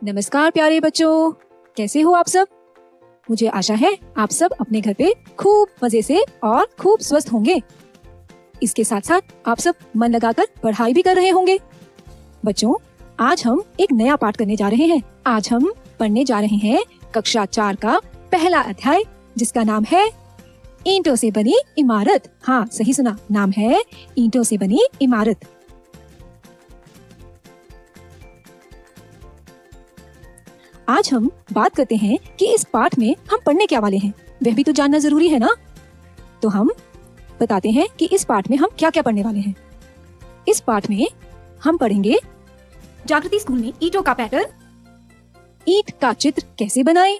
नमस्कार प्यारे बच्चों, कैसे हो आप सब। मुझे आशा है आप सब अपने घर पे खूब मजे से और खूब स्वस्थ होंगे। इसके साथ साथ आप सब मन लगाकर पढ़ाई भी कर रहे होंगे। बच्चों, आज हम एक नया पाठ करने जा रहे हैं। आज हम पढ़ने जा रहे हैं कक्षा 4 का पहला अध्याय, जिसका नाम है ईंटों से बनी इमारत। हाँ, सही सुना, नाम है ईंटों से बनी इमारत। आज हम बात करते हैं कि इस पाठ में हम पढ़ने क्या वाले हैं, वह भी तो जानना जरूरी है ना। तो हम बताते हैं कि इस पाठ में हम क्या क्या पढ़ने वाले हैं। इस पाठ में हम पढ़ेंगे जागृति स्कूल में ईंटों का पैटर्न, ईंट का चित्र कैसे बनाएं,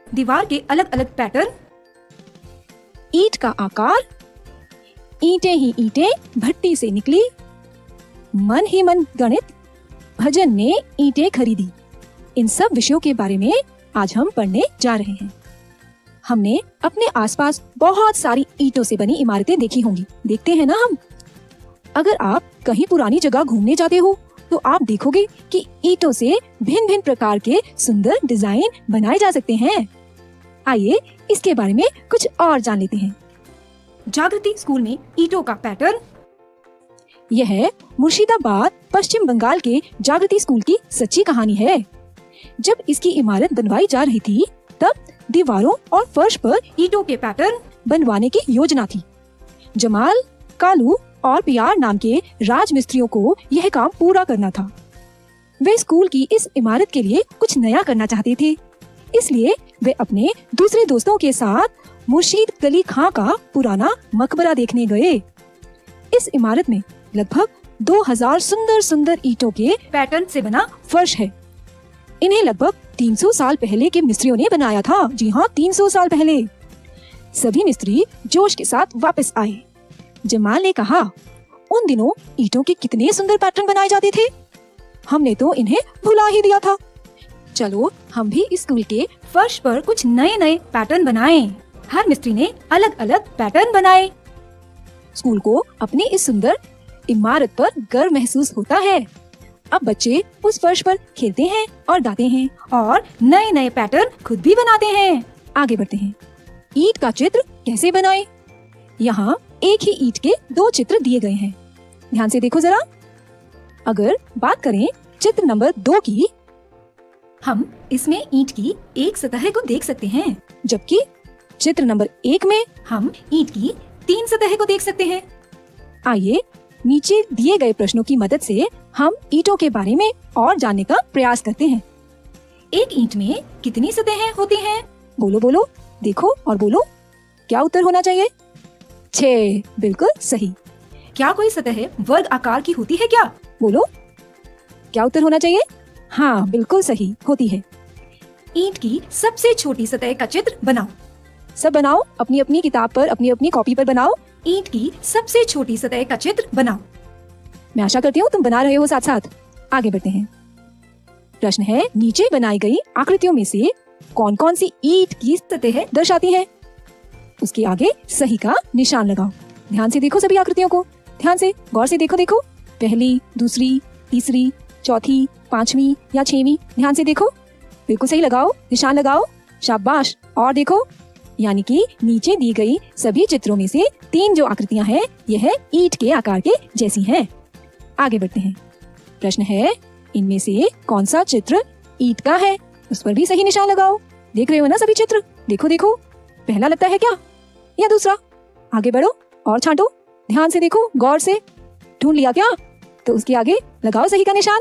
दीवार के अलग अलग पैटर्न, ईंट का आकार, ईंटें ही ईंटें भट्टी से निकली, मन ही मन गणित, भजन ने ईंटें खरीदी। इन सब विषयों के बारे में आज हम पढ़ने जा रहे हैं। हमने अपने आसपास बहुत सारी ईंटों से बनी इमारतें देखी होंगी, देखते हैं ना हम। अगर आप कहीं पुरानी जगह घूमने जाते हो तो आप देखोगे कि ईंटों से भिन्न भिन्न प्रकार के सुंदर डिजाइन बनाए जा सकते हैं। आइए इसके बारे में कुछ और जान लेते हैं। जागृति स्कूल में ईंटों का पैटर्न। यह मुर्शिदाबाद, पश्चिम बंगाल के जागृति स्कूल की सच्ची कहानी है। जब इसकी इमारत बनवाई जा रही थी, तब दीवारों और फर्श पर ईंटों के पैटर्न बनवाने की योजना थी। जमाल, कालू और पियार नाम के राजमिस्त्रियों को यह काम पूरा करना था। वे स्कूल की इस इमारत के लिए कुछ नया करना चाहते थे, इसलिए वे अपने दूसरे दोस्तों के साथ मुर्शीद अली खां का पुराना मकबरा देखने गए। इस इमारत में लगभग 2000 सुंदर सुंदर ईंटों के पैटर्न से बना फर्श है। इन्हें लगभग 300 साल पहले के मिस्त्रियों ने बनाया था। जी हाँ, 300 साल पहले। सभी मिस्त्री जोश के साथ वापस आए। जमाल ने कहा, उन दिनों ईंटों के कितने सुंदर पैटर्न बनाए जाते थे, हमने तो इन्हें भुला ही दिया था। चलो हम भी इस स्कूल के फर्श पर कुछ नए नए पैटर्न बनाएं। हर मिस्त्री ने अलग अलग पैटर्न बनाए। स्कूल को अपनी इस सुंदर इमारत पर गर्व महसूस होता है। अब बच्चे उस फर्श पर खेलते हैं और गाते हैं और नए नए पैटर्न खुद भी बनाते हैं। आगे बढ़ते हैं। ईंट का चित्र कैसे बनाएं? यहाँ एक ही ईंट के 2 चित्र दिए गए हैं। ध्यान से देखो जरा। अगर बात करें चित्र नंबर 2 की, हम इसमें ईंट की एक सतह को देख सकते हैं, जबकि चित्र नंबर 1 में हम ईंट की 3 सतह को देख सकते हैं। आइए नीचे दिए गए प्रश्नों की मदद से हम ईंटों के बारे में और जानने का प्रयास करते हैं। एक ईंट में कितनी सतहें होती हैं? बोलो बोलो, देखो और बोलो, क्या उत्तर होना चाहिए? 6, बिल्कुल सही। क्या कोई सतह वर्ग आकार की होती है क्या? बोलो, क्या उत्तर होना चाहिए? हाँ, बिल्कुल सही, होती है। ईंट की सबसे छोटी सतह का चित्र बनाओ। सब बनाओ, अपनी अपनी किताब पर, अपनी अपनी कॉपी पर बनाओ। ईंट की सबसे छोटी सतह का चित्र बनाओ। मैं आशा करती हूँ तुम बना रहे हो साथ साथ। आगे बढ़ते हैं। प्रश्न है, नीचे बनाई गई आकृतियों में से कौन कौन सी ईंट की सतह दर्शाती है? उसके आगे सही का निशान लगाओ। ध्यान से देखो सभी आकृतियों को, ध्यान से गौर से देखो। पहली, दूसरी, तीसरी, चौथी, 5वीं या 6वीं, ध्यान से देखो। बिल्कुल सही लगाओ, निशान लगाओ, शाबाश। और देखो, यानी कि नीचे दी गई सभी चित्रों में से 3 जो आकृतियां हैं, यह ईंट के आकार के जैसी हैं। आगे बढ़ते हैं। प्रश्न है, इनमें से कौन सा चित्र ईंट का है? उस पर भी सही निशान लगाओ। देख रहे हो ना सभी चित्र? देखो देखो, पहला लगता है क्या या दूसरा? आगे बढ़ो और छांटो, ध्यान से देखो, गौर से। ढूंढ लिया क्या? तो उसके आगे लगाओ सही का निशान।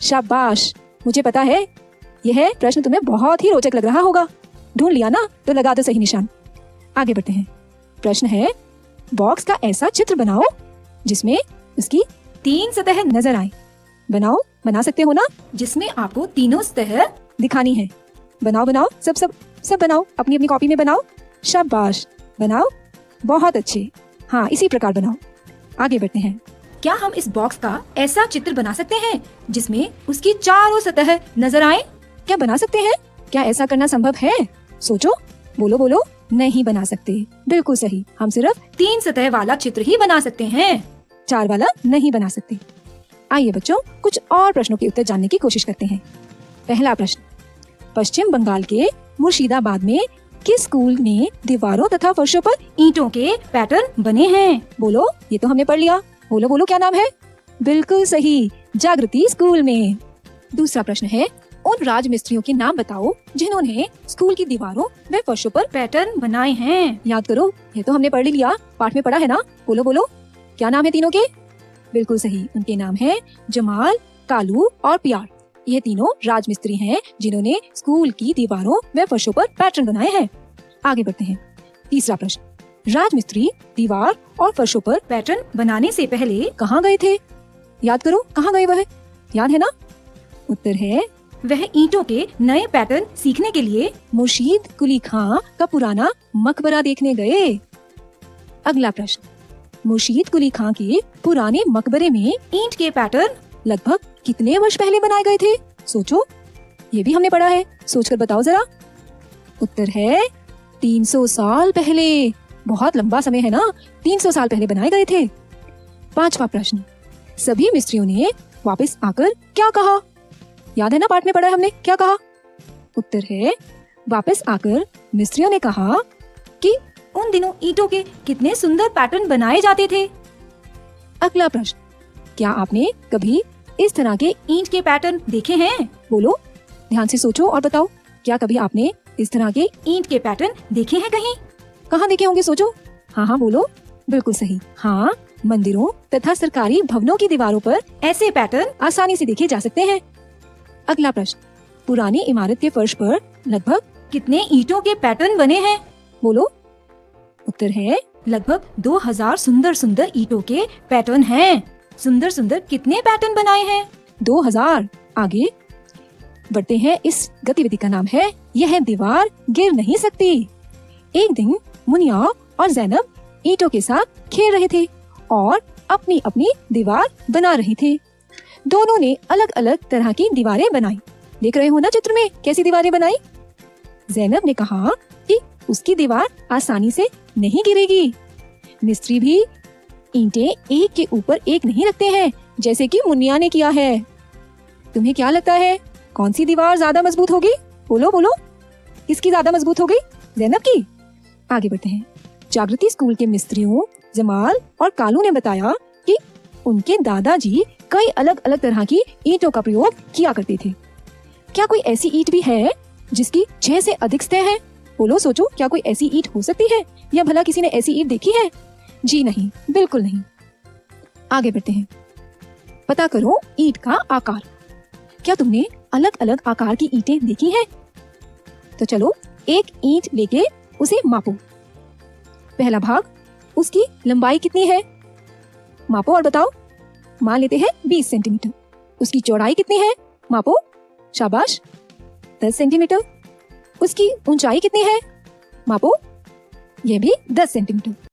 शाबाश। मुझे पता है यह प्रश्न तुम्हें बहुत ही रोचक लग रहा होगा। ढूंढ लिया ना, तो लगा दो सही निशान। आगे बढ़ते हैं। प्रश्न है, बॉक्स का ऐसा चित्र बनाओ जिसमें उसकी 3 सतह नजर आए। बनाओ, बना सकते हो ना? जिसमें आपको तीनों सतह दिखानी है। बनाओ बनाओ, सब बनाओ, अपनी अपनी कॉपी में बनाओ। शाबाश, बनाओ, बहुत अच्छे। हाँ, इसी प्रकार बनाओ। आगे बढ़ते हैं। क्या हम इस बॉक्स का ऐसा चित्र बना सकते हैं जिसमें उसकी चारों सतह नजर आए? क्या बना सकते हैं? क्या ऐसा करना संभव है? सोचो, बोलो बोलो। नहीं बना सकते, बिल्कुल सही। हम सिर्फ 3 सतह वाला चित्र ही बना सकते हैं, 4 वाला नहीं बना सकते। आइए बच्चों, कुछ और प्रश्नों के उत्तर जानने की कोशिश करते हैं। पहला प्रश्न, पश्चिम बंगाल के मुर्शिदाबाद में किस स्कूल में दीवारों तथा फर्शों पर ईंटों के पैटर्न बने हैं? बोलो, ये तो हमने पढ़ लिया। बोलो बोलो, क्या नाम है? बिल्कुल सही, जागृति स्कूल में। दूसरा प्रश्न है, उन राजमिस्त्रियों के नाम बताओ जिन्होंने स्कूल की दीवारों व फर्शों पर पैटर्न बनाए हैं। याद करो, ये तो हमने पढ़ ही लिया, पाठ में पढ़ा है ना। बोलो बोलो, क्या नाम है तीनों के? बिल्कुल सही, उनके नाम है जमाल, कालू और प्यार। ये तीनों राजमिस्त्री हैं जिन्होंने स्कूल की दीवारों व फर्शों पर पैटर्न बनाए हैं। आगे बढ़ते हैं। तीसरा प्रश्न, राजमिस्त्री दीवार और फर्शों पर पैटर्न बनाने से पहले कहाँ गए थे? याद करो, कहाँ गए वह? याद है ना? उत्तर है, वह ईंटों के नए पैटर्न सीखने के लिए मुर्शीद कुली खां का पुराना मकबरा देखने गए। अगला प्रश्न, मुर्शीद कुली खां के पुराने मकबरे में ईंट के पैटर्न लगभग कितने वर्ष पहले बनाए गए थे? सोचो, ये भी हमने पढ़ा है, सोचकर बताओ जरा। उत्तर है 300 साल पहले। बहुत लंबा समय है ना, 300 साल पहले बनाए गए थे। पांचवा प्रश्न, सभी मिस्त्रियों ने वापस आकर क्या कहा? याद है ना, पाठ में पढ़ा है हमने, क्या कहा? उत्तर है, वापस आकर मिस्त्रियों ने कहा कि उन दिनों ईंटों के कितने सुंदर पैटर्न बनाए जाते थे। अगला प्रश्न, क्या आपने कभी इस तरह के ईंट के पैटर्न देखे हैं? बोलो, ध्यान से सोचो और बताओ, क्या कभी आपने इस तरह के ईंट के पैटर्न देखे हैं कहीं? कहाँ देखे होंगे? सोचो। हाँ हाँ बोलो, बिल्कुल सही। हाँ, मंदिरों तथा सरकारी भवनों की दीवारों पर ऐसे पैटर्न आसानी से देखे जा सकते हैं। अगला प्रश्न, पुरानी इमारत के फर्श पर लगभग कितने ईंटों के पैटर्न बने हैं? बोलो। उत्तर है, लगभग 2000 सुंदर सुंदर ईंटों के पैटर्न हैं। सुंदर सुंदर कितने पैटर्न बनाए हैं? 2000। आगे बढ़ते हैं। इस गतिविधि का नाम है यह दीवार गिर नहीं सकती। एक दिन मुनिया और जैनब ईंटों के साथ खेल रहे थे और अपनी अपनी दीवार बना रहे थे। दोनों ने अलग अलग तरह की दीवारें बनाई। देख रहे हो ना चित्र में, कैसी दीवारें बनाई? जैनब ने कहा कि उसकी दीवार आसानी से नहीं गिरेगी। मिस्त्री भी ईंटें एक के ऊपर एक नहीं रखते हैं, जैसे कि मुनिया ने किया है। तुम्हें क्या लगता है, कौन सी दीवार ज्यादा मजबूत होगी? बोलो बोलो, किसकी ज्यादा मजबूत हो गई? जैनब की। आगे बढ़ते हैं। जागृति स्कूल के मिस्त्रियों जमाल और कालू ने बताया कि उनके दादाजी कई अलग अलग तरह की ईंटों का प्रयोग किया करते थे। क्या कोई ऐसी ईंट भी है जिसकी 6 से अधिक सतह है? बोलो, सोचो, क्या कोई ऐसी ईंट हो सकती है, या भला किसी ने ऐसी ईंट देखी है? जी नहीं, बिल्कुल नहीं। आगे बढ़ते हैं। पता करो ईंट का आकार। क्या तुमने अलग अलग आकार की ईंटें देखी हैं? तो चलो एक ईंट लेके उसे मापो। पहला भाग, उसकी लंबाई कितनी है? मापो और बताओ। मान लेते हैं 20 सेंटीमीटर। उसकी चौड़ाई कितनी है? मापो। शाबाश, 10 सेंटीमीटर। उसकी ऊंचाई कितनी है? मापो। यह भी 10 सेंटीमीटर।